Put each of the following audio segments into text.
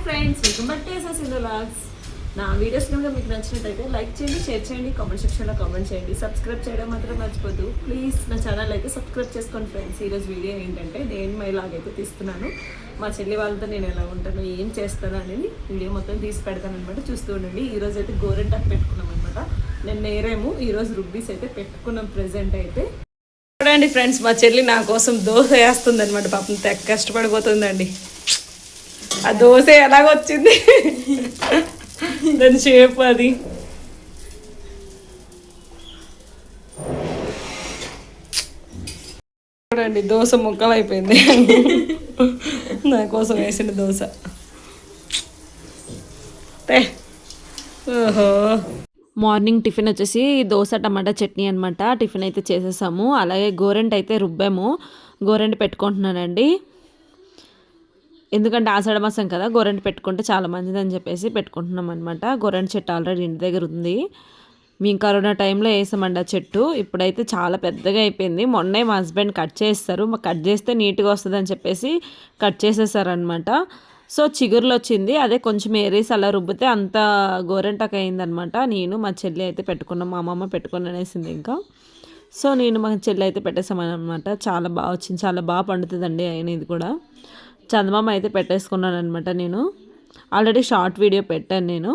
Friends, welcome back to Sindhu vlogs. నా videos కనుక మీకు నచ్చినట్టయితే లైక్ చేయండి, షేర్ చేయండి, కామెంట్ సెక్షన్లో కామెంట్ చేయండి. సబ్స్క్రైబ్ చేయడం మాత్రం మర్చిపోద్దు ప్లీజ్. నా ఛానల్ అయితే సబ్స్క్రైబ్ చేసుకోండి ఫ్రెండ్స్. ఈరోజు వీడియో ఏంటంటే నేను మై లాగ్ అయితే తీస్తున్నాను. మా చెల్లి వాళ్ళతో నేను ఎలా ఉంటాను, ఏం చేస్తాను అనేది వీడియో మొత్తం తీసి పెడతాను అనమాట. చూస్తూ ఉండండి. ఈరోజు అయితే గోరెంటాకు పెట్టుకున్నాం అనమాట. నేను నేరేమో ఈరోజు రుబ్బీస్ అయితే పెట్టుకున్నాం ప్రెజెంట్ అయితే. చూడండి ఫ్రెండ్స్, మా చెల్లి నా కోసం దోశ వేస్తుంది అనమాట. పాపం తెగ కష్టపడిపోతుందండి. ఆ దోశ ఎలాగొచ్చింది దాని షేప్ అది. చూడండి దోశ ముక్కలు అయిపోయింది నా కోసం వేసిన దోశ. ఓహో, మార్నింగ్ టిఫిన్ వచ్చేసి దోశ టమాటా చట్నీ అనమాట. టిఫిన్ అయితే చేసేసాము. అలాగే గోరెంట్ అయితే రుబ్బాము. గోరెంట్ పెట్టుకుంటున్నానండి. ఎందుకంటే ఆషాఢ మాసం కదా, గోరెంట్ పెట్టుకుంటే చాలా మంచిది అని చెప్పేసి పెట్టుకుంటున్నాం అనమాట. గోరెంట్ చెట్టు ఆల్రెడీ ఇంటి దగ్గర ఉంది. మేము కరోనా టైంలో వేసామండి ఆ చెట్టు. ఇప్పుడైతే చాలా పెద్దగా అయిపోయింది. మొన్నే మా హస్బెండ్ కట్ చేస్తారు. కట్ చేస్తే నీట్గా వస్తుంది అని చెప్పేసి కట్ చేసేసారనమాట. సో చిగురులు వచ్చింది. అదే కొంచెం ఏరేసి అలా రుబ్బితే అంత గోరెంటాకు అయిందనమాట. నేను మా చెల్లి అయితే పెట్టుకున్నాం. మా అమ్మమ్మ పెట్టుకుని అనేసింది ఇంకా. సో నేను మా చెల్లి అయితే పెట్టేసామన్నమాట. చాలా బాగా వచ్చింది, చాలా బాగా పండుతుందండి అయిన ఇది కూడా. చందమామ అయితే పెట్టేసుకున్నాను అనమాట. నేను ఆల్రెడీ షార్ట్ వీడియో పెట్టాను నేను.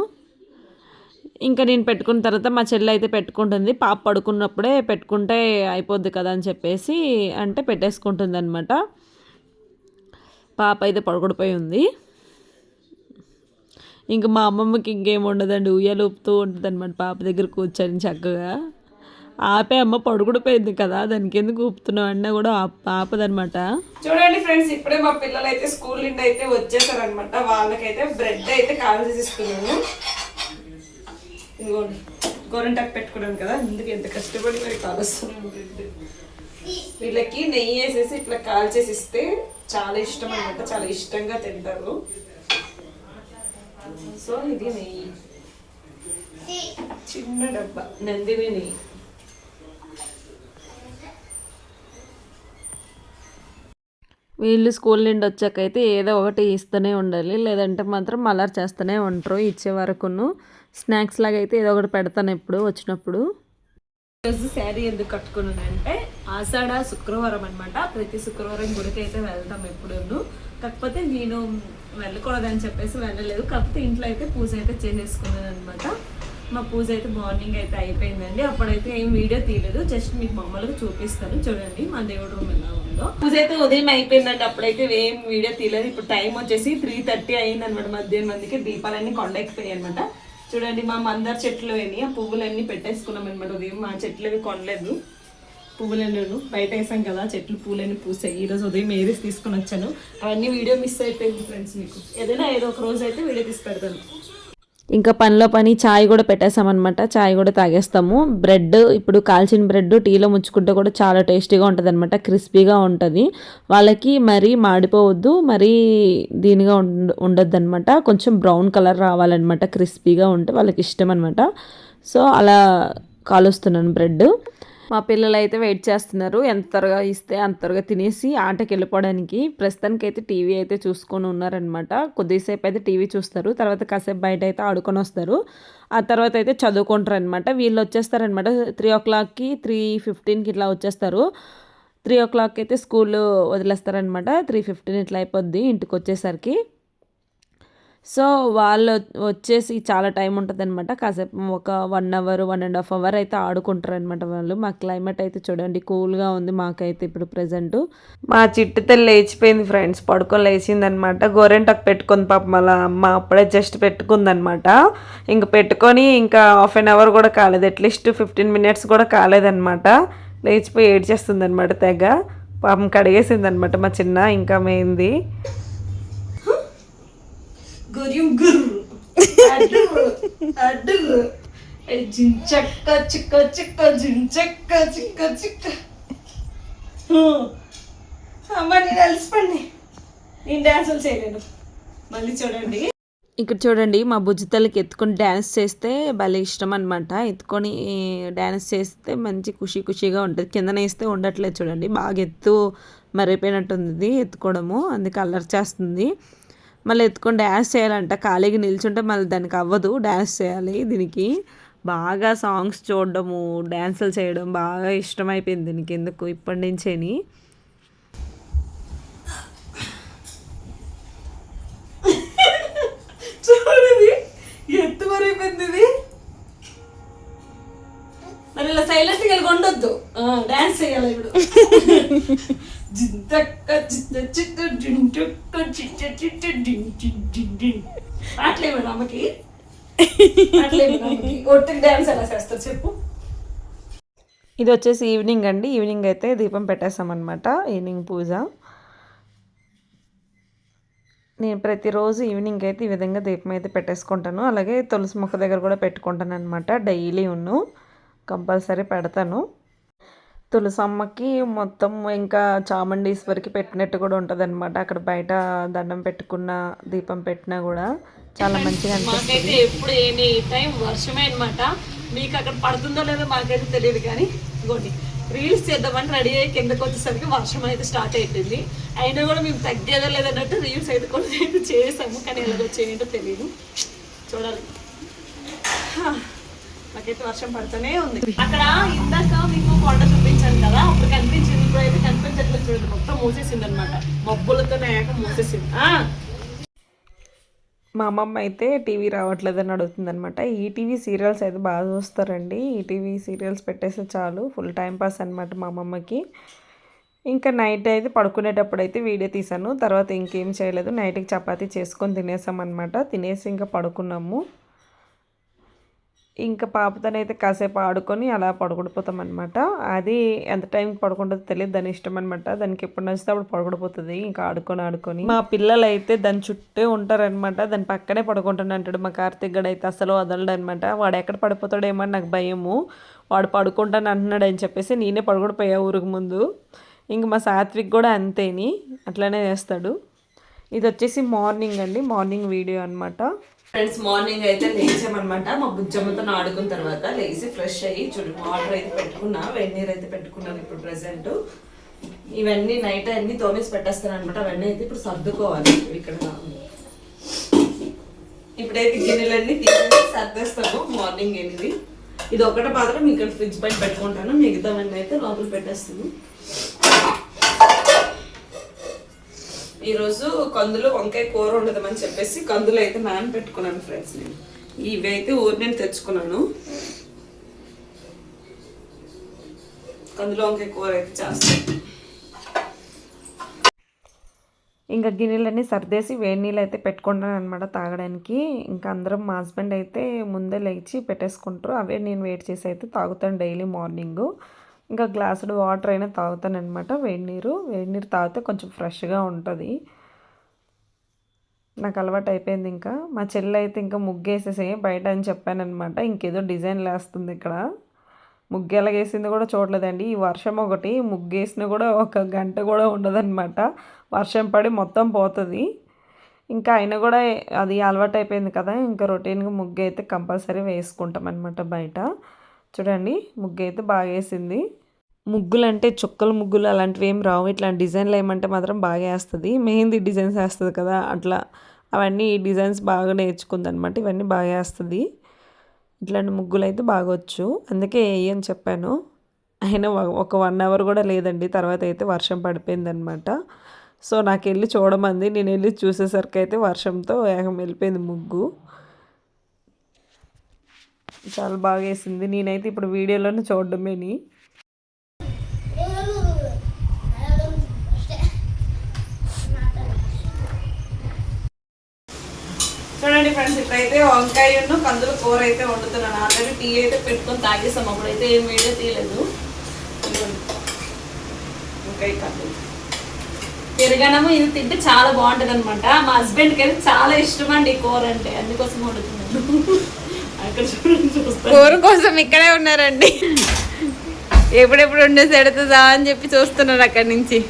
ఇంకా నేను పెట్టుకున్న తర్వాత మా చెల్లి అయితే పెట్టుకుంటుంది. పాప పడుకున్నప్పుడే పెట్టుకుంటే అయిపోద్ది కదా అని చెప్పేసి అంటే పెట్టేసుకుంటుంది అనమాట. పాప అయితే పడుకుడిపోయి ఉంది. ఇంకా మా అమ్మమ్మకి ఇంకేం ఉండదండి, ఉయ్యాలు ఊపుతూ ఉంటుంది అనమాట పాప దగ్గర కూర్చొని చక్కగా. ఆపే అమ్మ పడుకుడిపోయింది కదా, దానికి ఎందుకు ఊపుతున్నావు అన్నా కూడా ఆపదనమాట. చూడండి ఫ్రెండ్స్, ఇప్పుడే మా పిల్లలు అయితే స్కూల్ నుండి అయితే వచ్చేసారనమాట. వాళ్ళకైతే బ్రెడ్ అయితే కాల్చేసి ఇస్తున్నాను. ఇదిగోండి గోరెంటాకు పెట్టుకున్నాను కదా, అందుకు ఎంత కష్టపడి మరి కాలుస్తున్నాను బ్రెడ్. వీళ్ళకి నెయ్యి వేసేసి ఇట్లా కాల్చేసి ఇస్తే చాలా ఇష్టం అనమాట. చాలా ఇష్టంగా తింటారు. సో ఇది నెయ్యి, చిన్న డబ్బా నందిని నెయ్యి. వీళ్ళు స్కూల్ నుండి వచ్చాకైతే ఏదో ఒకటి ఇస్తూనే ఉండాలి, లేదంటే మాత్రం అలర్ చేస్తూనే ఉంటారు. ఇచ్చే వరకును స్నాక్స్ లాగా అయితే ఏదో ఒకటి పెడతాను ఎప్పుడు వచ్చినప్పుడు. ఈరోజు శారీ ఎందుకు కట్టుకున్నానంటే ఆషాఢ శుక్రవారం అనమాట. ప్రతి శుక్రవారం గుడికి అయితే వెళ్తాం ఎప్పుడూ. కాకపోతే నేను వెళ్ళకూడదని చెప్పేసి వెళ్ళలేదు. కాకపోతే ఇంట్లో అయితే పూజ అయితే చేసేసుకున్నాను అనమాట. మా పూజ అయితే మార్నింగ్ అయితే అయిపోయిందండి. అప్పుడైతే ఏం వీడియో తీయలేదు, జస్ట్ మీకు మామూలుగా చూపిస్తాను. చూడండి మా దేవుడు రూమ్ ఎలా ఉందో. పూజ అయితే ఉదయం అయిపోయిందండి. అప్పుడైతే ఏం వీడియో తీయలేదు. ఇప్పుడు టైం వచ్చేసి 3:30 అయింది అనమాట. మధ్యాహ్నం మందికి దీపాలన్నీ కొండెక్కిపోయాయి అనమాట. చూడండి మా మందార చెట్లు అయినాయి. ఆ పువ్వులన్నీ పెట్టేసుకున్నాం అనమాట. ఉదయం మా చెట్లు అవి కొనలేదు. పువ్వులను బయట వేసాం కదా, చెట్లు పూలన్నీ పూసాయి. ఈరోజు ఉదయం ఏరేసి తీసుకొని వచ్చాను. అవన్నీ వీడియో మిస్ అయిపోయింది ఫ్రెండ్స్. మీకు ఏదైనా ఏదో ఒక రోజు అయితే వీడియో తీసి పెడతాను. ఇంకా పనిలో పని చాయ్ కూడా పెట్టేసామన్నమాట. చాయ్ కూడా తాగేస్తాము. బ్రెడ్ ఇప్పుడు కాల్చిన బ్రెడ్ టీలో ముచ్చుకుంటే కూడా చాలా టేస్టీగా ఉంటుంది అనమాట. క్రిస్పీగా ఉంటుంది. వాళ్ళకి మరీ మాడిపోవద్దు, మరీ దీనిగా ఉండొద్దు అనమాట. కొంచెం బ్రౌన్ కలర్ రావాలన్నమాట. క్రిస్పీగా ఉంటే వాళ్ళకి ఇష్టం అనమాట. సో అలా కాలుస్తున్నాను బ్రెడ్. మా పిల్లలు అయితే వెయిట్ చేస్తున్నారు. ఎంత త్వరగా ఇస్తే అంత త్వరగా తినేసి ఆటకి వెళ్ళిపోవడానికి. ప్రస్తుతానికి అయితే టీవీ అయితే చూసుకొని ఉన్నారనమాట. కొద్దిసేపు అయితే టీవీ చూస్తారు, తర్వాత కాసేపు బయట అయితే ఆడుకొని వస్తారు. ఆ తర్వాత అయితే చదువుకుంటారు అనమాట. వీళ్ళు వచ్చేస్తారనమాట 3 o'clockకి 3:15కి ఇట్లా వచ్చేస్తారు. 3 o'clock అయితే స్కూల్ వదిలేస్తారనమాట. 3:15 ఇట్లా అయిపోద్ది ఇంటికి వచ్చేసరికి. సో వాళ్ళు వచ్చేసి చాలా టైం ఉంటుంది అనమాట. కాసేపు ఒక 1 hour 1.5 hour అయితే ఆడుకుంటారు అనమాట వాళ్ళు. మా క్లైమేట్ అయితే చూడండి కూల్గా ఉంది మాకైతే ఇప్పుడు ప్రజెంట్. మా చిట్టు తల్లి లేచిపోయింది ఫ్రెండ్స్, పడుకొని లేచిందనమాట. గోరెంటాకు పెట్టుకుంది పాపం అలా అమ్మ. అప్పుడే జస్ట్ పెట్టుకుందనమాట. ఇంక పెట్టుకొని ఇంకా 1/2 hour కూడా కాలేదు, అట్లీస్ట్ 15 minutes కూడా కాలేదనమాట. లేచిపోయి ఏడ్చేస్తుంది అనమాట తెగ. పాపం కడిగేసింది అనమాట మా చిన్న. ఇంకా మేంది గుర్రం గుర్రు అడుగు అడుగు జించక్క చిక్క చిక్క జించక్క చిక్క చిక్క. అమ్మ నేను అలసిపండి, నేను డ్యాన్సులు చేయలేను. మళ్ళీ చూడండి ఇక్కడ చూడండి, మా బుజ్జితలకి ఎత్తుకొని డ్యాన్స్ చేస్తే భలే ఇష్టం అనమాట. ఎత్తుకొని డ్యాన్స్ చేస్తే మంచి ఖుషీగా ఉంటుంది. కిందన వేస్తే ఉండట్లేదు చూడండి, బాగా ఎత్తు మరిపోయినట్టుంది ఎత్తుకోవడము, అందుకే అల్లరి చేస్తుంది. మళ్ళీ ఎత్తుకొని డ్యాన్స్ చేయాలంట. ఖాళీగా నిల్చుంటే మళ్ళీ దానికి అవ్వదు, డ్యాన్స్ చేయాలి. దీనికి బాగా సాంగ్స్ చూడడము, డ్యాన్సులు చేయడం బాగా ఇష్టమైపోయింది దీనికి, ఎందుకు ఇప్పటి నుంచేని. ఎత్తు మరైపోయింది ఇది. మరి ఇలా సైలెంట్గా వెళ్ళి ఉండొద్దు, డ్యాన్స్ చేయాలి ఇప్పుడు. పాటలేము అమ్మకి, ఒట్టి డ్యాన్స్ ఎలా చేస్తారు చెప్పు. ఇది వచ్చేసి ఈవినింగ్ అండి. ఈవినింగ్ అయితే దీపం పెట్టేస్తామన్నమాట, ఈవినింగ్ పూజ. నేను ప్రతిరోజు ఈవినింగ్ అయితే ఈ విధంగా దీపం అయితే పెట్టేసుకుంటాను. అలాగే తులసి మొక్క దగ్గర కూడా పెట్టుకుంటాను అనమాట. డైలీ కంపల్సరీ పెడతాను. తులసమ్మకి మొత్తం ఇంకా చాముండేశ్వరికి పెట్టినట్టు కూడా ఉంటుంది అనమాట. అక్కడ బయట దండం పెట్టుకున్న దీపం పెట్టినా కూడా చాలా మంచిగా అనిపిస్తుంది. ఎప్పుడు ఎనీ టైం వర్షమే అనమాట. మీకు అక్కడ పడుతుందో లేదో మాకైతే తెలియదు, కానీ ఇంకోటి రీల్స్ చేద్దామని రెడీ అయ్యి కిందకి వచ్చేసరికి వర్షం అయితే స్టార్ట్ అయిపోయింది. అయినా కూడా మేము తగ్గేదా లేదన్నట్టు రీల్స్ అయితే కొన్ని అయితే చేసాము, కానీ ఎలాగో వచ్చేయంటో తెలియదు, చూడాలి. నాకైతే వర్షం పడుతూనే ఉంది. అక్కడ ఇందాక మీకు కొండ చూపించాను కదా, అప్పుడు కనిపించింది, ఇప్పుడైతే కనిపించట్లేదు. చూడండి, మొత్తం మూసేసింది అనమాట, మబ్బులతో నాక మూసేసింది. మా అమ్మమ్మ అయితే టీవీ రావట్లేదని అడుగుతుంది అనమాట. ఈటీవీ సీరియల్స్ అయితే బాగా చూస్తారండి. ఈటీవీ సీరియల్స్ పెట్టేస్తే చాలు, ఫుల్ టైం పాస్ అనమాట మా అమ్మమ్మకి. ఇంకా నైట్ అయితే పడుకునేటప్పుడు అయితే వీడియో తీసాను, తర్వాత ఇంకేం చేయలేదు. నైట్కి చపాతీ చేసుకొని తినేసామన్నమాట. తినేసి ఇంకా పడుకున్నాము. ఇంకా పాపతోనైతే కాసేపు ఆడుకొని అలా పడుకుండిపోతాం అనమాట. అది ఎంత టైంకి పడుకుంటుందో తెలియదు, దాని ఇష్టం అనమాట. దానికి ఎప్పుడు నచ్చితే అప్పుడు పడుకుండిపోతుంది, ఇంకా ఆడుకొని. మా పిల్లలు అయితే దాని చుట్టే ఉంటారనమాట. దాని పక్కనే పడుకుంటాను అంటాడు. మా కార్తీక్ గడ అయితే అసలు వదలడు అనమాట. వాడు ఎక్కడ పడిపోతాడేమో అని నాకు భయము. వాడు పడుకుంటాను అంటున్నాడు అని చెప్పేసి నేనే పడుకుండిపోయా ఊరికి ముందు. ఇంక మా సాత్విక్ కూడా అంతేని, అట్లానే చేస్తాడు. ఇది వచ్చేసి మార్నింగ్ అండి, మార్నింగ్ వీడియో అనమాట. ఫ్రెండ్స్, మార్నింగ్ అయితే లేచామన్నమాట. మా బుజ్జమ్మతో ఆడుకున్న తర్వాత లేచి ఫ్రెష్ అయ్యి చూడు వాటర్ అయితే పెట్టుకున్నా, వెన్నీరు అయితే పెట్టుకున్నాను ఇప్పుడు ప్రెసెంట్. ఇవన్నీ నైట్ అన్ని తోమేసి పెట్టేస్తాను అనమాట. అవన్నీ అయితే ఇప్పుడు సర్దుకోవాలి. ఇక్కడ ఇప్పుడైతే గిన్నెలన్నీ తీసేసి సర్దేస్తాను మార్నింగ్. ఇది ఒకటే మాత్రం ఇక్కడ ఫ్రిడ్జ్ బయట పెట్టుకుంటాను, మిగతావన్నీ అయితే లోపల పెట్టేస్తాను. ఈరోజు కందులు వంకాయ కూర ఉండదామని చెప్పేసి కందులు అయితే నానబెట్టుకున్నాను ఫ్రెండ్స్. నేను ఇవి అయితే ఊరి నేను తెచ్చుకున్నాను. కందులు వంకాయ కూర అయితే చేస్తాను. ఇంకా గిన్నెలన్నీ సర్దేసి వేడి నీళ్ళు అయితే పెట్టుకుంటాను అనమాట తాగడానికి. ఇంకా అందరం మా హస్బెండ్ అయితే ముందే లేచి పెట్టేసుకుంటారు. అవే నేను వెయిట్ చేసి అయితే తాగుతాను డైలీ మార్నింగ్. ఇంకా గ్లాసుడు వాటర్ అయినా తాగుతాను అనమాట. వేడి నీరు తాగితే కొంచెం ఫ్రెష్గా ఉంటుంది, నాకు అలవాటు అయిపోయింది. ఇంకా మా చెల్లి అయితే ఇంకా ముగ్గేసేసే బయట అని చెప్పాను అనమాట. ఇంకేదో డిజైన్లు వేస్తుంది ఇక్కడ. ముగ్గు ఎలాగేసింది కూడా చూడలేదండి. ఈ వర్షం ఒకటి, ముగ్గేసిన కూడా ఒక గంట కూడా ఉండదన్నమాట. వర్షం పడి మొత్తం పోతుంది. ఇంకా అయినా కూడా అది అలవాటు అయిపోయింది కదా, ఇంకా రొటీన్గా ముగ్గు అయితే కంపల్సరీ వేసుకుంటాం అనమాట బయట. చూడండి, ముగ్గు అయితే బాగా వేసింది. ముగ్గులు అంటే చుక్కల ముగ్గులు అలాంటివి ఏం రావు. ఇట్లాంటి డిజైన్లు ఏమంటే మాత్రం బాగా వేస్తుంది. మెహందీ డిజైన్స్ వేస్తుంది కదా, అట్లా అవన్నీ ఈ డిజైన్స్ బాగా నేర్చుకుందనమాట. ఇవన్నీ బాగా వేస్తుంది. ఇట్లాంటి ముగ్గులు అయితే బాగా వచ్చు, అందుకే వేయని చెప్పాను. అయినా ఒక 1 అవర్ కూడా లేదండి, తర్వాత అయితే వర్షం పడిపోయిందనమాట. సో నాకు వెళ్ళి చూడమంది, నేను వెళ్ళి చూసేసరికి అయితే వర్షంతో ఏకం వెళ్ళిపోయింది ముగ్గు. చాలా బాగా వేసింది. నేనైతే ఇప్పుడు వీడియోలోనే చూడడమేని. చూడండి ఫ్రెండ్స్, ఇప్పుడైతే వంకాయను కందుల కూర అయితే వండుతున్నాను. ఆల్రెడీ టీ అయితే పెట్టుకొని తాగేసాం, అప్పుడైతే ఏం వీడియో తీయలేదు. వంకాయ కందులు పెరగనము ఇది తింటే చాలా బాగుంటుంది అనమాట. మా హస్బెండ్కి అయితే చాలా ఇష్టం అండి ఈ కూర అంటే, అందుకోసం వండుతున్నాను. అక్కడ చూడండి, కూర కోసం ఇక్కడే ఉన్నారండి. ఎప్పుడెప్పుడు ఉండేసి ఎడుతుందా అని చెప్పి చూస్తున్నారు అక్కడి నుంచి.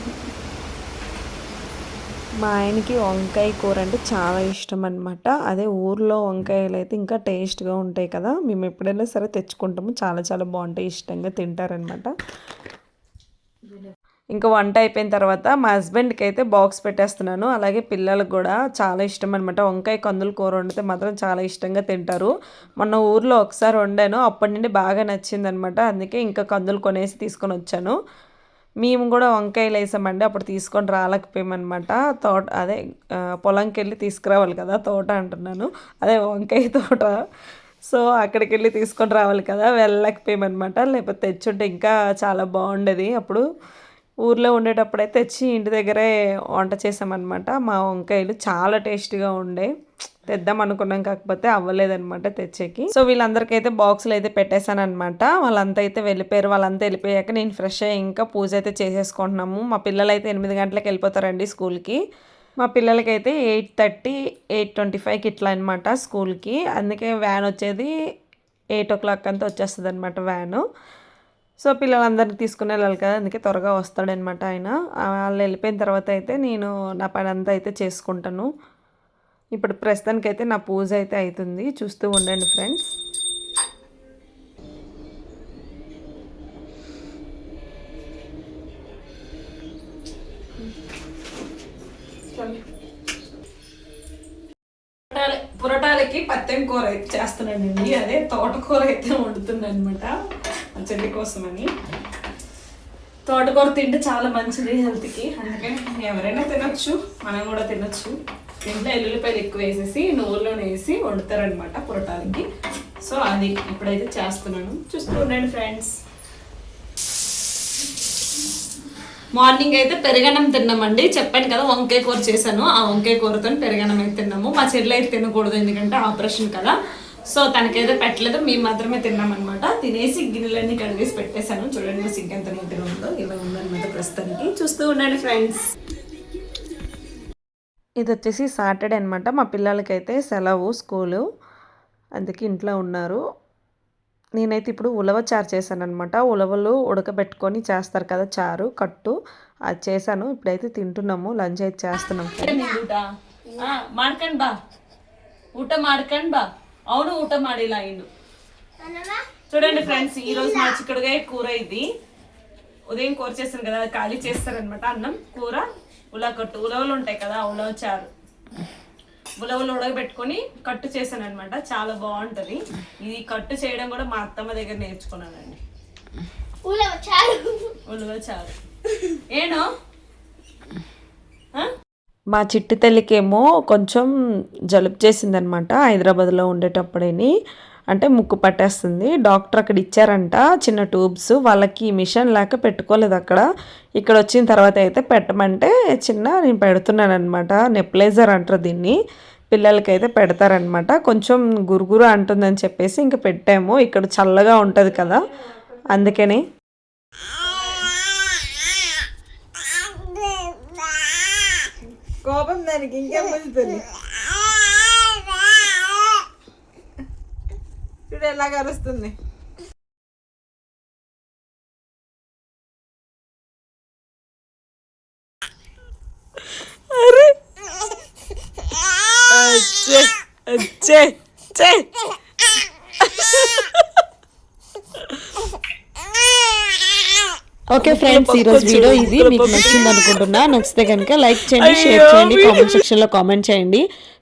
మా ఆయనకి వంకాయ కూర అంటే చాలా ఇష్టం అనమాట. అదే ఊర్లో వంకాయలు అయితే ఇంకా టేస్ట్గా ఉంటాయి కదా, మేము ఎప్పుడైనా సరే తెచ్చుకుంటాము. చాలా చాలా బాగుంటాయి, ఇష్టంగా తింటారనమాట. ఇంకా వంట అయిపోయిన తర్వాత మా హస్బెండ్కి అయితే బాక్స్ పెట్టేస్తున్నాను. అలాగే పిల్లలకు కూడా చాలా ఇష్టం అనమాట. వంకాయ కందులు కూర వండితే మాత్రం చాలా ఇష్టంగా తింటారు. మొన్న ఊర్లో ఒకసారి వండాను, అప్పటి నుండి బాగా నచ్చిందనమాట. అందుకే ఇంకా కందులు కొనేసి తీసుకొని వచ్చాను. మేము కూడా వంకాయలు వేసామండి, అప్పుడు తీసుకొని రాలేకపోయామన్నమాట. అదే పొలంకి వెళ్ళి తీసుకురావాలి కదా, తోట అంటున్నాను, అదే వంకాయ తోట. సో అక్కడికి వెళ్ళి తీసుకొని రావాలి కదా, వెళ్ళలేకపోయామన్నమాట. లేకపోతే తెచ్చుంటే ఇంకా చాలా బాగుండేది. అప్పుడు ఊర్లో ఉండేటప్పుడైతే తెచ్చి ఇంటి దగ్గరే వంట చేసామన్నమాట. మా వంకాయలు చాలా టేస్టీగా ఉండే, తెద్దాం అనుకున్నాం కాకపోతే అవ్వలేదన్నమాట తెచ్చేకి. సో వీళ్ళందరికైతే బాక్సులు అయితే పెట్టేశాను అనమాట. వాళ్ళంతా అయితే వెళ్ళిపోయారు. వాళ్ళంతా వెళ్ళిపోయాక నేను ఫ్రెష్ అయ్యి ఇంకా పూజ అయితే చేసేసుకుంటున్నాము. మా పిల్లలు అయితే 8 గంటలకు వెళ్ళిపోతారండి స్కూల్కి. మా పిల్లలకైతే 8:30 8:25కి ఇట్లా అనమాట స్కూల్కి. అందుకే వ్యాన్ వచ్చేది 8 o'clock అంతా వచ్చేస్తుంది అనమాట వ్యాను. సో పిల్లలందరినీ తీసుకుని వెళ్ళాలి కదా, అందుకే త్వరగా వస్తాడనమాట ఆయన. వాళ్ళు వెళ్ళిపోయిన తర్వాత అయితే నేను నా పని అంతా అయితే చేసుకుంటాను. ఇప్పుడు ప్రస్తుతానికైతే నా పూజ అయితే అవుతుంది, చూస్తూ ఉండండి ఫ్రెండ్స్. పురటాలకి పత్తెం కూర అయితే చేస్తున్నానండి, అదే తోటకూర అయితే వండుతుంది అనమాట మా చెల్లి కోసమని. తోటకూర తింటే చాలా మంచిది హెల్త్కి, అందుకని ఎవరైనా తినొచ్చు, మనం కూడా తినొచ్చు. ఇంట్లో ఎల్లుల్లిపాయలు ఎక్కువ వేసేసి నువ్వుల్లోనే వేసి వండుతారనమాట పురటాలకి. సో అది ఇప్పుడైతే చేస్తున్నాను, చూస్తూ ఉండండి ఫ్రెండ్స్. మార్నింగ్ అయితే పెరగన్నం తిన్నామండి, చెప్పాను కదా వంకాయ కూర చేశాను, ఆ వంకాయ కూరతో పెరగన్నం అయితే తిన్నాము. మా చెల్లి అయితే తినకూడదు ఎందుకంటే ఆపరేషన్ కదా, సో తనకైతే పెట్టలేదు, మేము మాత్రమే తిన్నామన్నమాట. తినేసి గిన్నెలన్నీ కడిగేసి పెట్టేశాను. చూడండి మా సింక్ ఎంత నీట్గా ఉందో, ఇలా ఉందన్నమాట ప్రస్తుతానికి. చూస్తూ ఉండండి ఫ్రెండ్స్. ఇది వచ్చేసి సాటర్డే అనమాట, మా పిల్లలకైతే సెలవు స్కూలు, అందుకే ఇంట్లో ఉన్నారు. నేనైతే ఇప్పుడు ఉలవ చారు చేశాను అనమాట. ఉలవలు ఉడకబెట్టుకొని చేస్తారు కదా చారు కట్టు, అది చేశాను. ఇప్పుడైతే తింటున్నాము, లంచ్ అయితే చేస్తున్నాం. ಮಾಡ್ಕೊಂಡ್ ಬಾ ಊಟ ಮಾಡ್ಕೊಂಡ್ ಬಾ ಅವನು ಊಟ ಮಾಡಿಲ್ಲ ಇನ್ನು. చూడండి ఫ్రెండ్స్, ఈ రోజు మా చిక్కుడుగాయ కూర. ఇది ఉదయం కూర చేస్తాను కదా, అది ఖాళీ చేస్తారనమాట. అన్నం కూర ఉలకట్టు, ఉలవలు ఉంటాయి కదా, ఉలవ చారు, ఉలవలు ఉడకబెట్టుకొని కట్టు చేశాను అనమాట. చాలా బాగుంటుంది. ఇది కట్టు చేయడం కూడా మా అత్తమ్మ దగ్గర నేర్చుకున్నానండి. ఉలవ చారు ఏనో. మా చిట్టి తల్లికేమో కొంచెం జలుబు చేసిందనమాట హైదరాబాద్లో ఉండేటప్పుడేని, అంటే ముక్కు పట్టేస్తుంది. డాక్టర్ అక్కడ ఇచ్చారంట చిన్న ట్యూబ్స్, వాళ్ళకి మిషన్ లేక పెట్టుకోలేదు అక్కడ. ఇక్కడ వచ్చిన తర్వాత అయితే పెట్టమంటే నేను పెడుతున్నాను అనమాట. నెప్లైజర్ అంటారు దీన్ని, పిల్లలకైతే పెడతారనమాట. కొంచెం గురుగురు అంటుందని చెప్పేసి ఇంకా పెట్టాము. ఇక్కడ చల్లగా ఉంటుంది కదా, అందుకని. కోపం దానికి ఇంకేం పులుతుంది, చూడు ఎలా కలుస్తుంది. అరే అచ్చే ఓకే ఫ్రెండ్స్, ఈరోజు వీడియో ఇది మీకు నచ్చింది అనుకుంటున్నా. నచ్చితే కనుక లైక్ చేయండి, షేర్ చేయండి, కామెంట్ సెక్షన్లో కామెంట్ చేయండి.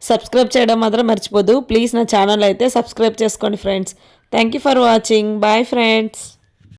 సబ్స్క్రైబ్ చేయడం మాత్రం మర్చిపోదు ప్లీజ్. నా ఛానల్ అయితే సబ్స్క్రైబ్ చేసుకోండి friends. Thank you for watching. Bye friends.